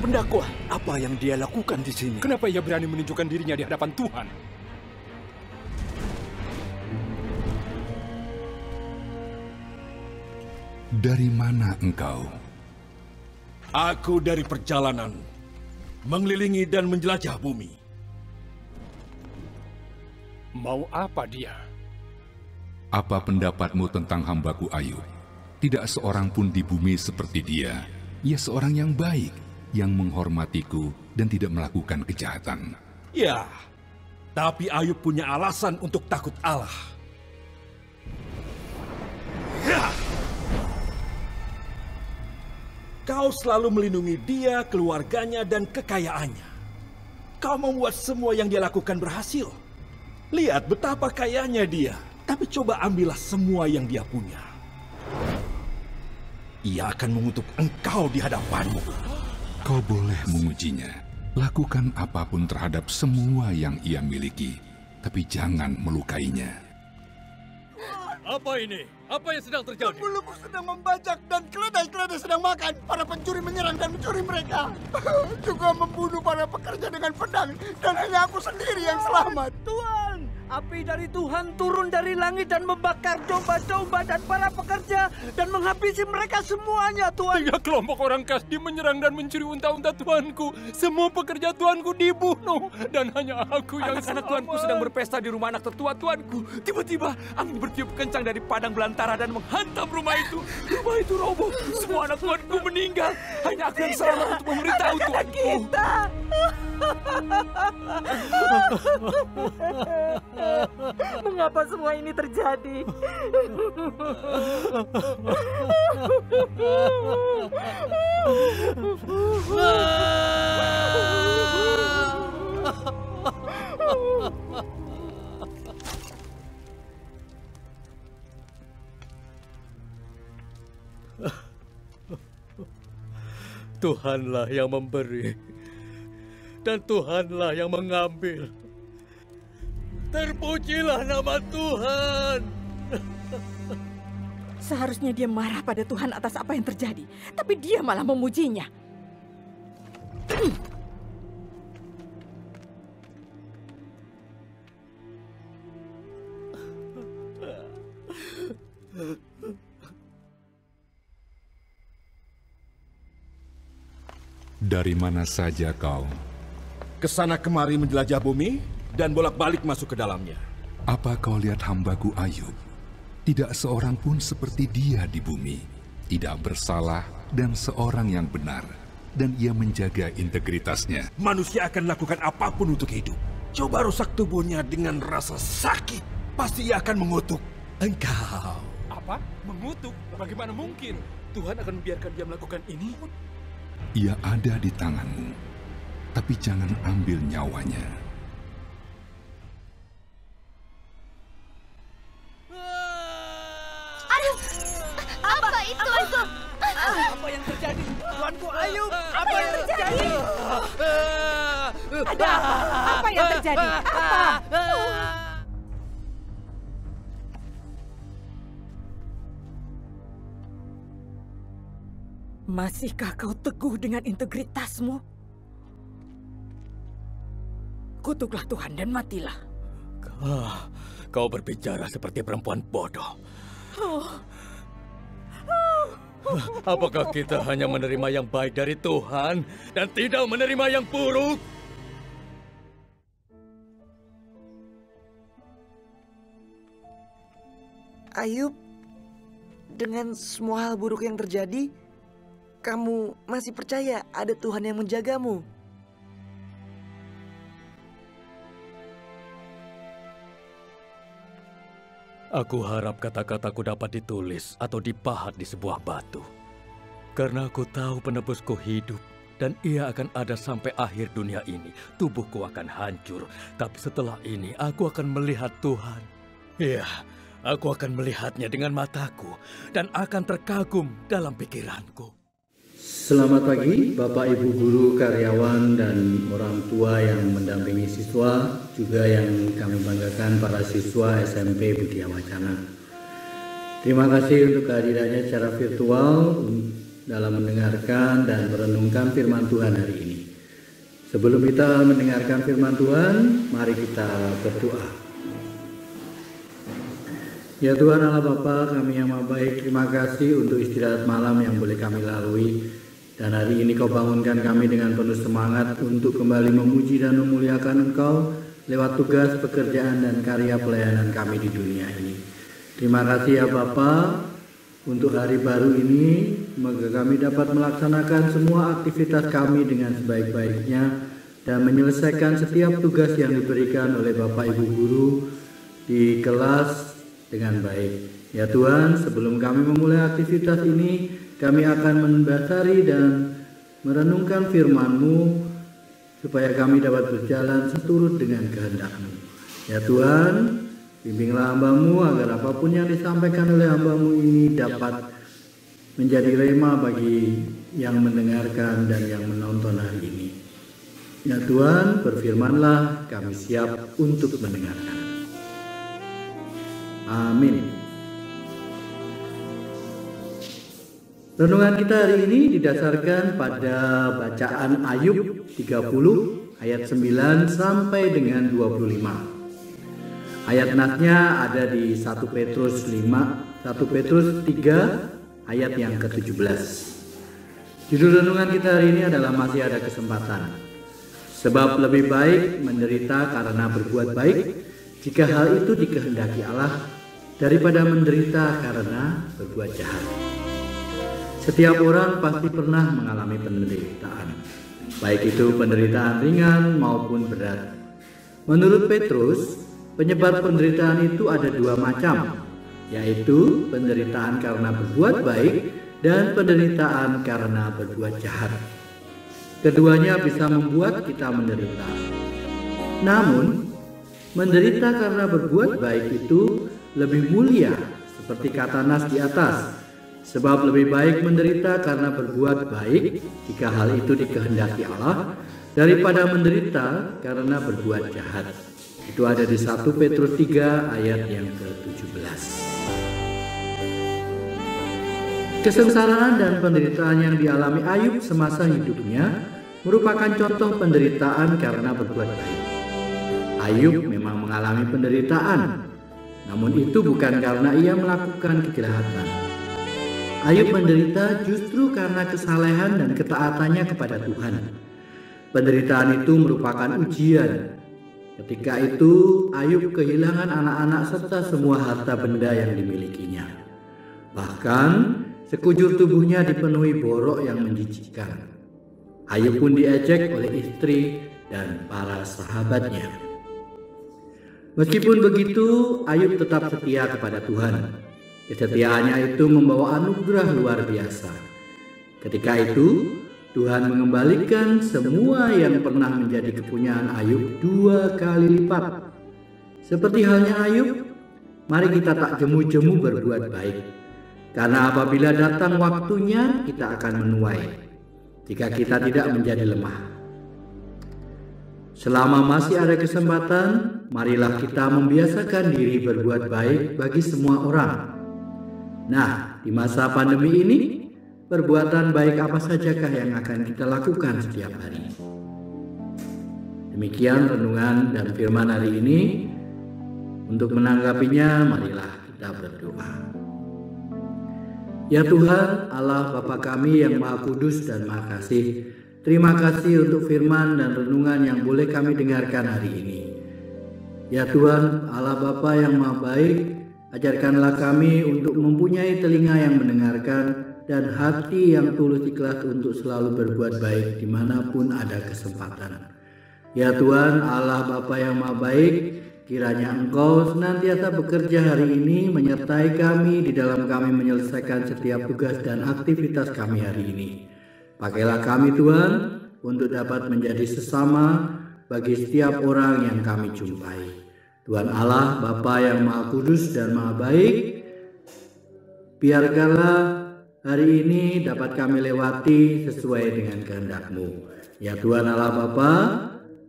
pendakwah. Apa yang dia lakukan di sini? Kenapa ia berani menunjukkan dirinya di hadapan Tuhan? Dari mana engkau? Aku dari perjalanan mengelilingi dan menjelajah bumi. Mau apa dia? Apa pendapatmu tentang hambaku Ayub? Tidak seorang pun di bumi seperti dia. Ia seorang yang baik, yang menghormatiku dan tidak melakukan kejahatan. Ya, tapi Ayub punya alasan untuk takut Allah. Ya. Kau selalu melindungi dia, keluarganya, dan kekayaannya. Kau membuat semua yang dia lakukan berhasil. Lihat betapa kayanya dia. Tapi coba ambillah semua yang dia punya. Ia akan mengutuk engkau di hadapanmu. Kau boleh mengujinya. Lakukan apapun terhadap semua yang ia miliki. Tapi jangan melukainya. Apa ini? Apa yang sedang terjadi? Pembuluku sedang membajak dan keledai-keledai sedang makan. Para pencuri menyerang dan mencuri mereka. Juga membunuh para pekerja dengan pedang. Dan hanya aku sendiri yang selamat. Tuhan, api dari Tuhan turun dari langit dan membakar domba-domba dan para pekerja dan menghabisi mereka semuanya, Tuhan. 3 kelompok orang Kasdi menyerang dan mencuri unta-unta Tuanku. Semua pekerja Tuanku dibunuh dan hanya aku yang Anak-anak Tuanku sedang berpesta di rumah anak tertua Tuanku. Tiba-tiba angin bertiup kencang dari padang belantara dan menghantam rumah itu. Rumah itu roboh. Semua anak Tuanku meninggal. Hanya aku yang selamat untuk memberitahu Tuanku. Mengapa semua ini terjadi? Tuhanlah yang memberi, dan Tuhanlah yang mengambil. Terpujilah nama Tuhan. Seharusnya dia marah pada Tuhan atas apa yang terjadi, tapi dia malah memujinya. Dari mana saja kau? Kesana kemari menjelajah bumi dan bolak-balik masuk ke dalamnya. Apa kau lihat hambaku Ayub? Tidak seorang pun seperti dia di bumi. Tidak bersalah dan seorang yang benar. Dan ia menjaga integritasnya. Manusia akan lakukan apapun untuk hidup. Coba rusak tubuhnya dengan rasa sakit. Pasti ia akan mengutuk engkau. Apa? Mengutuk? Bagaimana mungkin? Tuhan akan membiarkan dia melakukan ini? Ia ada di tanganmu, tapi jangan ambil nyawanya. Aduh, apa itu? Apa yang terjadi? Tuanku Ayub, Apa yang terjadi? Ada apa? Apa yang terjadi? Apa? Masihkah kau teguh dengan integritasmu? Kutuklah Tuhan dan matilah. Kau berbicara seperti perempuan bodoh. Apakah kita hanya menerima yang baik dari Tuhan dan tidak menerima yang buruk? Ayub, dengan semua hal buruk yang terjadi, kamu masih percaya ada Tuhan yang menjagamu? Aku harap kata-kataku dapat ditulis atau dipahat di sebuah batu. Karena aku tahu penebusku hidup dan ia akan ada sampai akhir dunia ini. Tubuhku akan hancur, tapi setelah ini aku akan melihat Tuhan. Iya, aku akan melihatnya dengan mataku dan akan terkagum dalam pikiranku. Selamat pagi Bapak Ibu Guru, karyawan, dan orang tua yang mendampingi siswa, juga yang kami banggakan para siswa SMP Budia Wacana. Terima kasih untuk kehadirannya secara virtual dalam mendengarkan dan merenungkan firman Tuhan hari ini. Sebelum kita mendengarkan firman Tuhan, mari kita berdoa. Ya Tuhan Allah Bapa, kami yang Maha Baik, terima kasih untuk istirahat malam yang boleh kami lalui. Dan hari ini Kau bangunkan kami dengan penuh semangat untuk kembali memuji dan memuliakan Engkau lewat tugas, pekerjaan, dan karya pelayanan kami di dunia ini. Terima kasih ya Bapa untuk hari baru ini. Semoga kami dapat melaksanakan semua aktivitas kami dengan sebaik-baiknya dan menyelesaikan setiap tugas yang diberikan oleh Bapak Ibu Guru di kelas dengan baik. Ya Tuhan, sebelum kami memulai aktivitas ini, kami akan mendasari dan merenungkan firman-Mu supaya kami dapat berjalan seturut dengan kehendak-Mu. Ya Tuhan, bimbinglah hamba-Mu agar apapun yang disampaikan oleh hamba-Mu ini dapat menjadi rema bagi yang mendengarkan dan yang menonton hari ini. Ya Tuhan, berfirman-Lah, kami siap untuk mendengarkan. Amin. Renungan kita hari ini didasarkan pada bacaan Ayub 30 ayat 9 sampai dengan 25. Ayat nasnya ada di 1 Petrus 3 ayat yang ke-17. Judul renungan kita hari ini adalah masih ada kesempatan. Sebab lebih baik menderita karena berbuat baik, jika hal itu dikehendaki Allah, daripada menderita karena berbuat jahat. Setiap orang pasti pernah mengalami penderitaan, baik itu penderitaan ringan maupun berat. Menurut Petrus, penyebab penderitaan itu ada dua macam, yaitu penderitaan karena berbuat baik dan penderitaan karena berbuat jahat. Keduanya bisa membuat kita menderita. Namun, menderita karena berbuat baik itu lebih mulia, seperti kata nas di atas. Sebab lebih baik menderita karena berbuat baik, jika hal itu dikehendaki Allah, daripada menderita karena berbuat jahat. Itu ada di 1 Petrus 3 ayat yang ke-17. Kesengsaraan dan penderitaan yang dialami Ayub semasa hidupnya merupakan contoh penderitaan karena berbuat baik. Ayub memang mengalami penderitaan, namun itu bukan karena ia melakukan kejahatan. Ayub menderita justru karena kesalehan dan ketaatannya kepada Tuhan. Penderitaan itu merupakan ujian. Ketika itu, Ayub kehilangan anak-anak serta semua harta benda yang dimilikinya. Bahkan, sekujur tubuhnya dipenuhi borok yang menjijikkan. Ayub pun diejek oleh istri dan para sahabatnya. Meskipun begitu, Ayub tetap setia kepada Tuhan. Kesetiaannya itu membawa anugerah luar biasa. Ketika itu, Tuhan mengembalikan semua yang pernah menjadi kepunyaan Ayub 2 kali lipat. Seperti halnya Ayub, mari kita tak jemu-jemu berbuat baik. Karena apabila datang waktunya, kita akan menuai jika kita tidak menjadi lemah. Selama masih ada kesempatan, marilah kita membiasakan diri berbuat baik bagi semua orang. Nah, di masa pandemi ini, perbuatan baik apa sajakah yang akan kita lakukan setiap hari? Demikian renungan dan firman hari ini. Untuk menanggapinya, marilah kita berdoa. Ya Tuhan, Allah Bapa kami yang Maha Kudus dan Maha Kasih, terima kasih untuk firman dan renungan yang boleh kami dengarkan hari ini. Ya Tuhan, Allah Bapa yang Maha Baik, ajarkanlah kami untuk mempunyai telinga yang mendengarkan dan hati yang tulus ikhlas untuk selalu berbuat baik dimanapun ada kesempatan. Ya Tuhan, Allah Bapa yang Maha Baik, kiranya Engkau senantiasa bekerja hari ini menyertai kami di dalam kami menyelesaikan setiap tugas dan aktivitas kami hari ini. Pakailah kami Tuhan untuk dapat menjadi sesama bagi setiap orang yang kami jumpai. Tuhan Allah, Bapa yang Maha Kudus dan Maha Baik, biarkanlah hari ini dapat kami lewati sesuai dengan kehendak-Mu. Ya Tuhan Allah Bapa,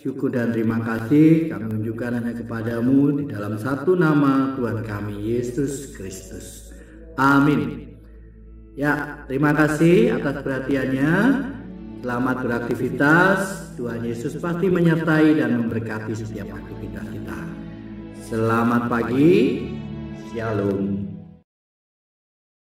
syukur dan terima kasih kami tunjukkan hanya kepadamu di dalam satu nama Tuhan kami, Yesus Kristus. Amin. Ya, terima kasih atas perhatiannya. Selamat beraktivitas. Tuhan Yesus pasti menyertai dan memberkati setiap aktivitas kita. Selamat pagi. Shalom.